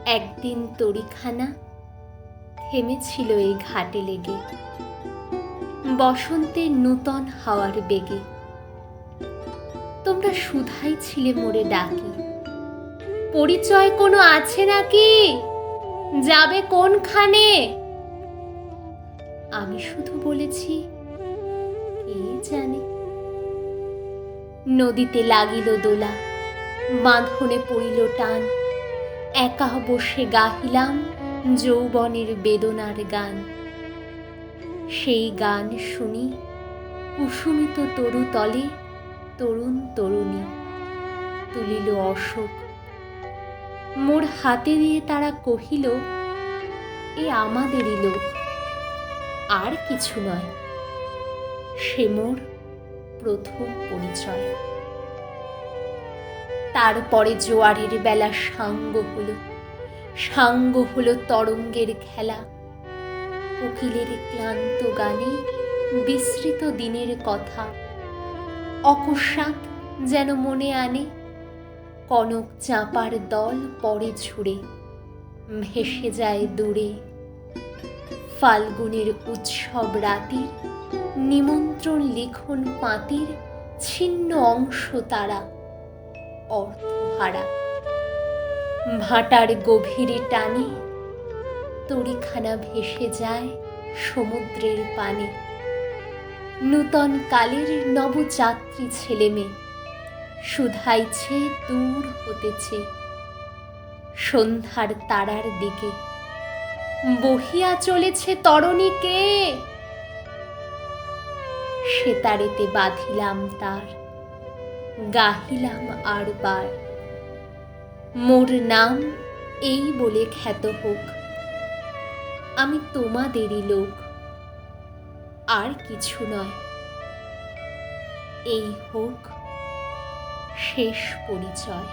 একদিন তরিখানা থেমেছিল এই ঘাটে লেগে, বসন্তের নূতন হাওয়ার বেগে। তোমরা শুধাই ছিলে মোরে ডাকি, পরিচয় কোনো আছে নাকি, যাবে কোনখানে? আমি শুধু বলেছি, কে জানে। নদীতে লাগিল দোলা, বাঁধনে পড়িল টান, একা বসে গাহিলাম যৌবনের বেদনার গান। সেই গান শুনি কুসুমিত তরু তলে তরুণ তরুণী তুলিল অশোক। মোর হাতে দিয়ে তারা কহিল, এ আমাদেরই লোক, আর কিছু নয়। সে মোর প্রথম পরিচয়। তারপরে জোয়ারের বেলা সাঙ্গ হলো তরঙ্গের খেলা। কোকিলের ক্লান্ত গানে বিস্মৃত দিনের কথা অকস্মাৎ যেন মনে আনে। কনক চাঁপার দল পরে ঝুড়ে ভেসে যায় দূরে। ফাল্গুনের উৎসব রাতির নিমন্ত্রণ লিখন পাঁতির ছিন্ন অংশ তারা অর্থহারা। ভাটার গভীরে টানে তরিখানা ভেসে যায় সমুদ্রের পানে। নূতন কালের নবযাত্রী ছেলে মেয়ে শুধাইছে দূর হতেছে সন্ধ্যার তারার দিকে, বহিয়া চলেছে তরণীকে। সেতারেতে বাঁধিলাম তার, গাহিলাম আর বার, মোর নাম এই বলে খ্যাত হোক, আমি তোমাদেরই লোক, আর কিছু নয়। এই হোক শেষ পরিচয়।